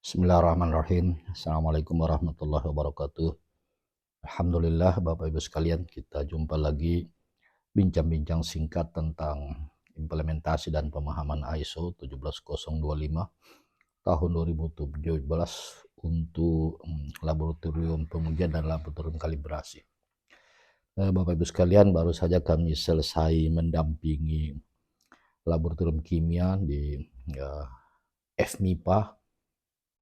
Bismillahirrahmanirrahim. Assalamualaikum warahmatullahi wabarakatuh. Alhamdulillah Bapak Ibu sekalian, kita jumpa lagi bincang-bincang singkat tentang implementasi dan pemahaman ISO 17025 tahun 2017 untuk laboratorium pengujian dan laboratorium kalibrasi. Bapak Ibu sekalian, baru saja kami selesai mendampingi laboratorium kimia di FMIPA,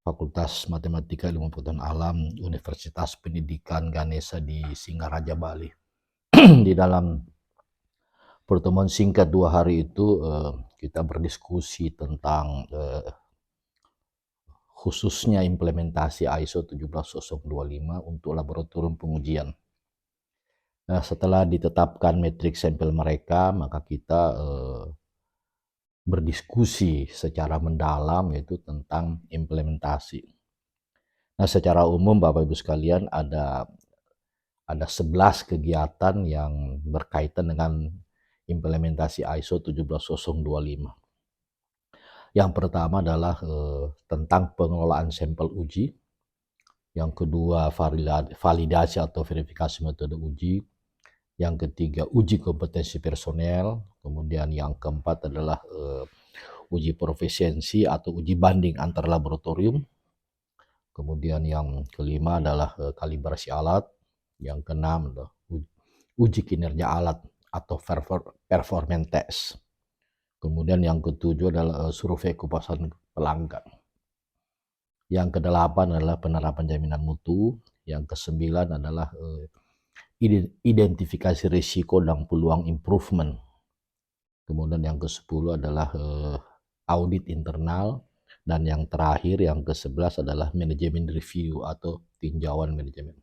Fakultas Matematika Ilmu Pengetahuan Alam, Universitas Pendidikan Ganesha di Singaraja, Bali. Di dalam pertemuan singkat 2 hari itu, kita berdiskusi tentang khususnya implementasi ISO 17025 untuk laboratorium pengujian. Nah, setelah ditetapkan metrik sampel mereka, maka kita berdiskusi secara mendalam yaitu tentang implementasi. Nah, secara umum Bapak Ibu sekalian ada 11 kegiatan yang berkaitan dengan implementasi ISO 17025. Yang pertama adalah tentang pengelolaan sampel uji. Yang kedua, validasi atau verifikasi metode uji. Yang ketiga, uji kompetensi personel. Kemudian yang keempat adalah uji profisiensi atau uji banding antar laboratorium. Kemudian yang kelima adalah kalibrasi alat. Yang keenam adalah uji kinerja alat atau performance test. Kemudian yang ketujuh adalah survei kepuasan pelanggan. Yang kedelapan adalah penerapan jaminan mutu. Yang kesembilan adalah identifikasi risiko dan peluang improvement. Kemudian yang ke-10 adalah audit internal. Dan yang terakhir, yang ke-11 adalah manajemen review atau tinjauan manajemen.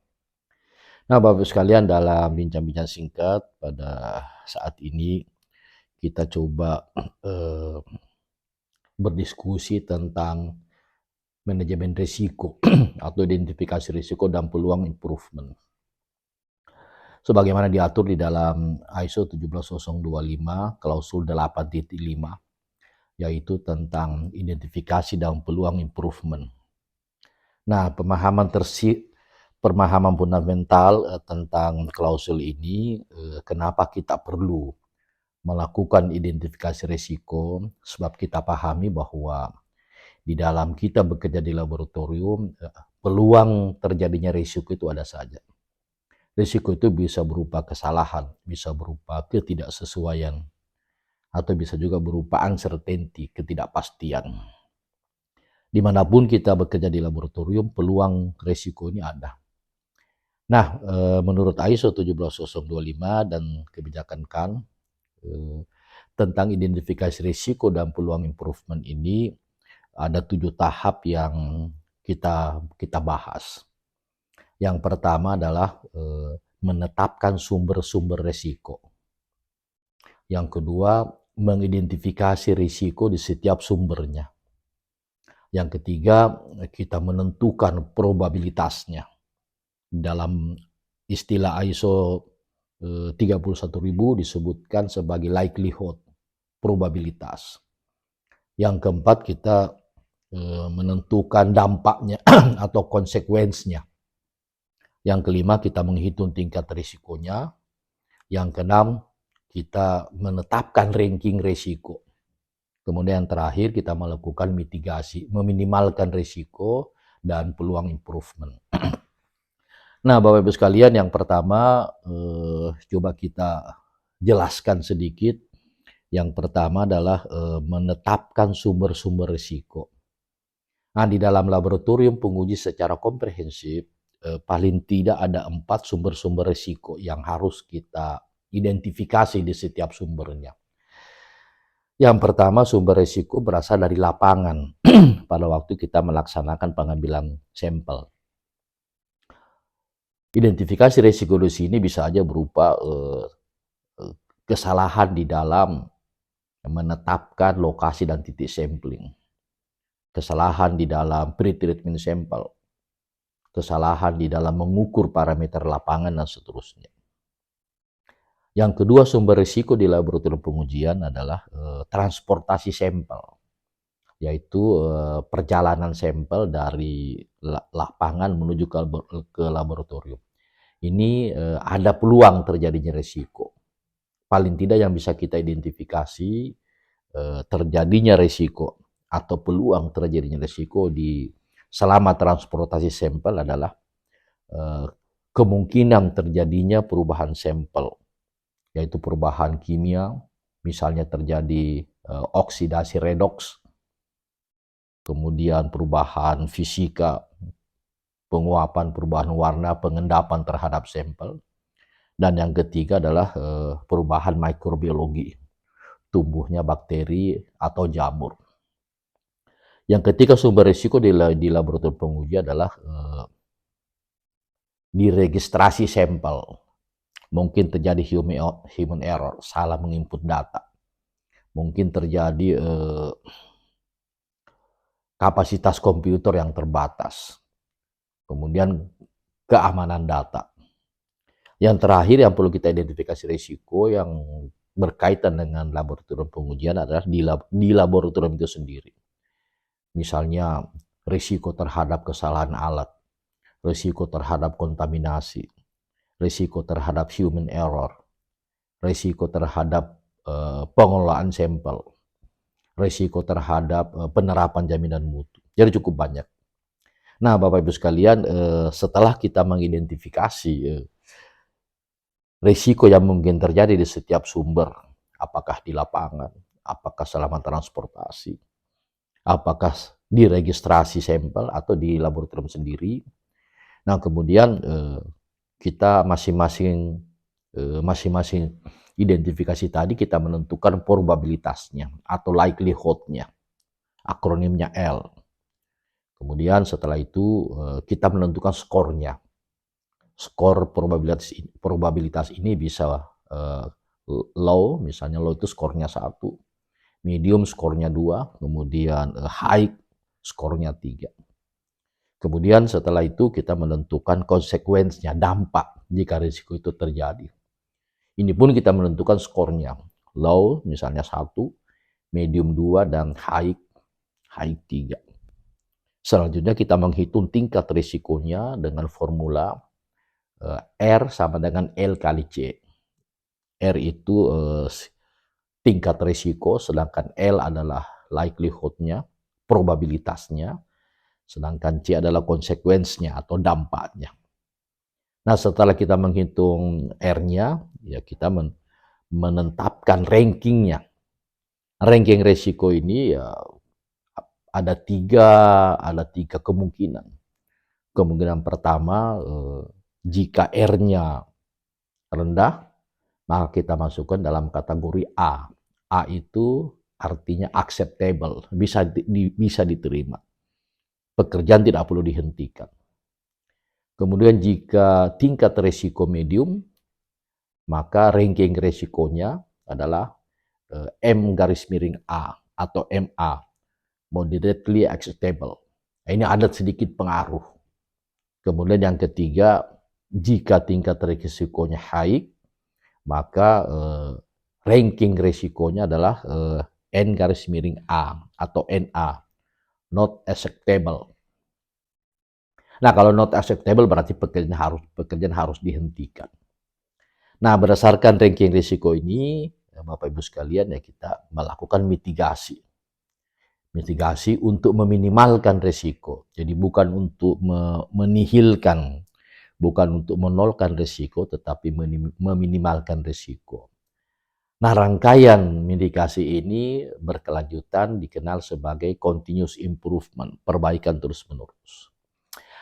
Nah, Bapak sekalian, dalam bincang-bincang singkat pada saat ini kita coba berdiskusi tentang manajemen risiko atau identifikasi risiko dan peluang improvement. Sebagaimana diatur di dalam ISO 17025 klausul 8.5, yaitu tentang identifikasi dan peluang improvement. Nah, pemahaman fundamental tentang klausul ini, kenapa kita perlu melakukan identifikasi risiko, sebab kita pahami bahwa di dalam kita bekerja di laboratorium, peluang terjadinya risiko itu ada saja. Risiko itu bisa berupa kesalahan, bisa berupa ketidaksesuaian, atau bisa juga berupa uncertainty, ketidakpastian. Dimanapun kita bekerja di laboratorium, peluang risiko ini ada. Nah, menurut ISO 17025 dan kebijakan KAN, tentang identifikasi risiko dan peluang improvement ini ada 7 tahap yang kita bahas. Yang pertama adalah menetapkan sumber-sumber risiko. Yang kedua, mengidentifikasi risiko di setiap sumbernya. Yang ketiga, kita menentukan probabilitasnya. Dalam istilah ISO 31000 disebutkan sebagai likelihood, probabilitas. Yang keempat, kita menentukan dampaknya atau konsekuensinya. Yang kelima, kita menghitung tingkat risikonya. Yang keenam, kita menetapkan ranking risiko. Kemudian yang terakhir, kita melakukan mitigasi, meminimalkan risiko dan peluang improvement. Nah, Bapak Ibu sekalian, yang pertama coba kita jelaskan sedikit. Yang pertama adalah menetapkan sumber-sumber risiko. Nah, di dalam laboratorium penguji secara komprehensif, paling tidak ada 4 sumber-sumber risiko yang harus kita identifikasi di setiap sumbernya. Yang pertama, sumber risiko berasal dari lapangan pada waktu kita melaksanakan pengambilan sampel. Identifikasi risiko di sini bisa aja berupa kesalahan di dalam menetapkan lokasi dan titik sampling, kesalahan di dalam pre-treatment sampel, kesalahan di dalam mengukur parameter lapangan, dan seterusnya. Yang kedua, sumber risiko di laboratorium pengujian adalah transportasi sampel. yaitu perjalanan sampel dari lapangan menuju ke laboratorium. Ini ada peluang terjadinya resiko. Paling tidak yang bisa kita identifikasi terjadinya resiko atau peluang terjadinya resiko selama transportasi sampel adalah kemungkinan terjadinya perubahan sampel, yaitu perubahan kimia, misalnya terjadi oksidasi redoks, kemudian perubahan fisika, penguapan, perubahan warna, pengendapan terhadap sampel, dan yang ketiga adalah perubahan mikrobiologi, tumbuhnya bakteri atau jamur. Yang ketiga sumber risiko di laboratorium penguji adalah diregistrasi sampel. Mungkin terjadi human error, salah menginput data. Mungkin terjadi kapasitas komputer yang terbatas. Kemudian keamanan data. Yang terakhir yang perlu kita identifikasi risiko yang berkaitan dengan laboratorium pengujian adalah di laboratorium itu sendiri. Misalnya risiko terhadap kesalahan alat, risiko terhadap kontaminasi, risiko terhadap human error, risiko terhadap pengelolaan sampel, risiko terhadap penerapan jaminan mutu. Jadi cukup banyak. Nah, Bapak Ibu sekalian, setelah kita mengidentifikasi risiko yang mungkin terjadi di setiap sumber, apakah di lapangan, apakah selama transportasi, apakah diregistrasi sampel atau di laboratorium sendiri. Nah, kemudian kita masing-masing identifikasi tadi kita menentukan probabilitasnya atau likelihood-nya, akronimnya L. Kemudian setelah itu kita menentukan skornya. Skor probabilitas ini bisa low, misalnya low itu skornya 1, medium skornya 2, kemudian high skornya 3. Kemudian setelah itu kita menentukan konsekuensinya, dampak jika risiko itu terjadi. Ini pun kita menentukan skornya, low misalnya 1, medium 2, dan high 3. Selanjutnya kita menghitung tingkat risikonya dengan formula R sama dengan L kali C. R itu tingkat risiko, sedangkan L adalah likelihood-nya, probabilitasnya, sedangkan C adalah konsekuensinya atau dampaknya. Nah, setelah kita menghitung R-nya, ya kita menetapkan rankingnya. Ranking risiko ini ya ada tiga kemungkinan. Kemungkinan pertama, jika R-nya rendah, maka kita masukkan dalam kategori A. A itu artinya acceptable, bisa diterima. Pekerjaan tidak perlu dihentikan. Kemudian jika tingkat risiko medium, maka ranking risikonya adalah M_A atau MA, moderately acceptable. Ini ada sedikit pengaruh. Kemudian yang ketiga, jika tingkat risikonya high, maka ranking risikonya adalah N_A atau NA, not acceptable. Nah, kalau not acceptable berarti pekerjaan harus dihentikan. Nah, berdasarkan ranking risiko ini, Bapak Ibu sekalian, ya kita melakukan mitigasi. Mitigasi untuk meminimalkan risiko. Jadi bukan untuk menihilkan, bukan untuk menolkan risiko, tetapi meminimalkan risiko. Nah, rangkaian mitigasi ini berkelanjutan dikenal sebagai continuous improvement, perbaikan terus-menerus.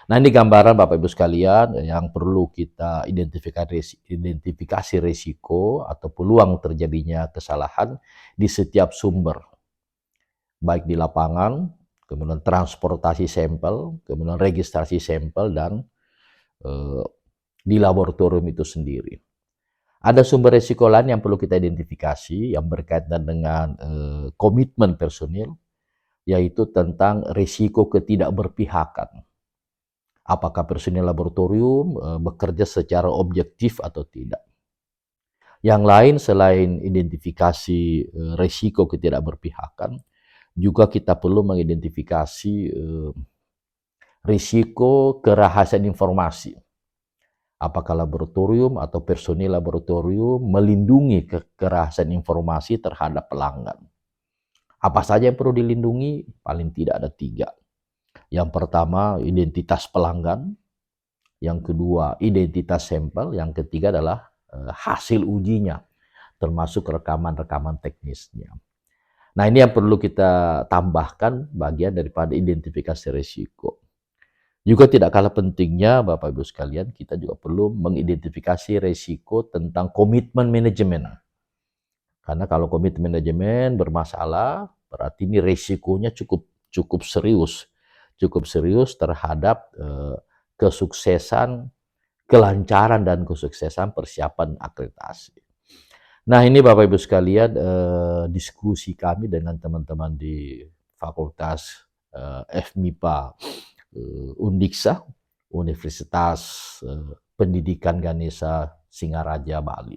Nah, ini gambaran Bapak Ibu sekalian yang perlu kita identifikasi risiko atau peluang terjadinya kesalahan di setiap sumber, baik di lapangan, kemudian transportasi sampel, kemudian registrasi sampel, dan di laboratorium itu sendiri. Ada sumber risiko lain yang perlu kita identifikasi yang berkaitan dengan komitmen personil, yaitu tentang risiko ketidakberpihakan. Apakah personil laboratorium bekerja secara objektif atau tidak. Yang lain selain identifikasi risiko ketidakberpihakan, Juga kita perlu mengidentifikasi risiko kerahasiaan informasi. Apakah laboratorium atau personil laboratorium melindungi kerahasiaan informasi terhadap pelanggan. Apa saja yang perlu dilindungi? Paling tidak ada 3. Yang pertama, identitas pelanggan. Yang kedua, identitas sampel. Yang ketiga adalah hasil ujinya, termasuk rekaman-rekaman teknisnya. Nah, ini yang perlu kita tambahkan bagian daripada identifikasi risiko. Juga tidak kalah pentingnya, Bapak Ibu sekalian, kita juga perlu mengidentifikasi risiko tentang komitmen manajemen. Karena kalau komitmen manajemen bermasalah, berarti ini risikonya cukup serius terhadap kesuksesan, kelancaran dan kesuksesan persiapan akreditasi. Nah, ini Bapak Ibu sekalian diskusi kami dengan teman-teman di Fakultas FMIPA Undiksa, Universitas Pendidikan Ganesha Singaraja, Bali.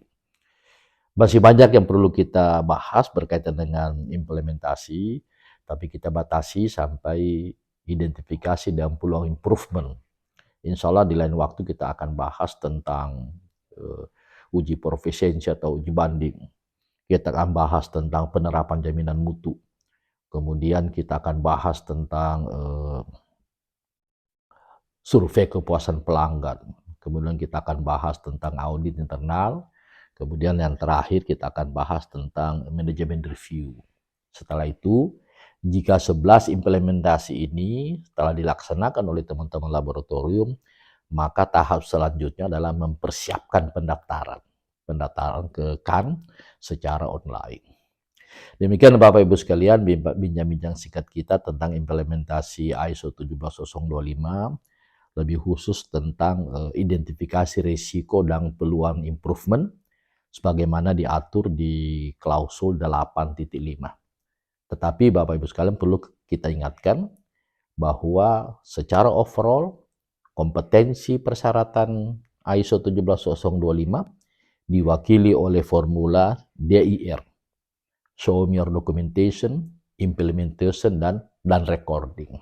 Masih banyak yang perlu kita bahas berkaitan dengan implementasi, tapi kita batasi sampai identifikasi dan peluang improvement. Insya Allah di lain waktu kita akan bahas tentang uji profisiensi atau uji banding. Kita akan bahas tentang penerapan jaminan mutu. Kemudian kita akan bahas tentang survei kepuasan pelanggan. Kemudian kita akan bahas tentang audit internal. Kemudian yang terakhir kita akan bahas tentang manajemen review. Setelah itu, jika 11 implementasi ini telah dilaksanakan oleh teman-teman laboratorium, maka tahap selanjutnya adalah mempersiapkan pendaftaran ke KAN secara online. Demikian Bapak Ibu sekalian bincang-bincang singkat kita tentang implementasi ISO 17025, lebih khusus tentang identifikasi risiko dan peluang improvement sebagaimana diatur di klausul 8.5. Tetapi Bapak Ibu sekalian perlu kita ingatkan bahwa secara overall kompetensi persyaratan ISO 17025 diwakili oleh formula DIR, Show Me Your Documentation, Implementation, dan Recording.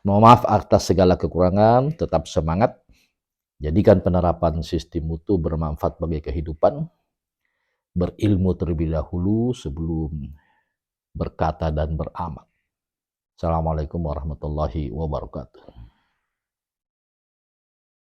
Mohon maaf atas segala kekurangan, tetap semangat. Jadikan penerapan sistem mutu bermanfaat bagi kehidupan. Berilmu terlebih dahulu sebelum berkata dan beramal. Assalamualaikum warahmatullahi wabarakatuh.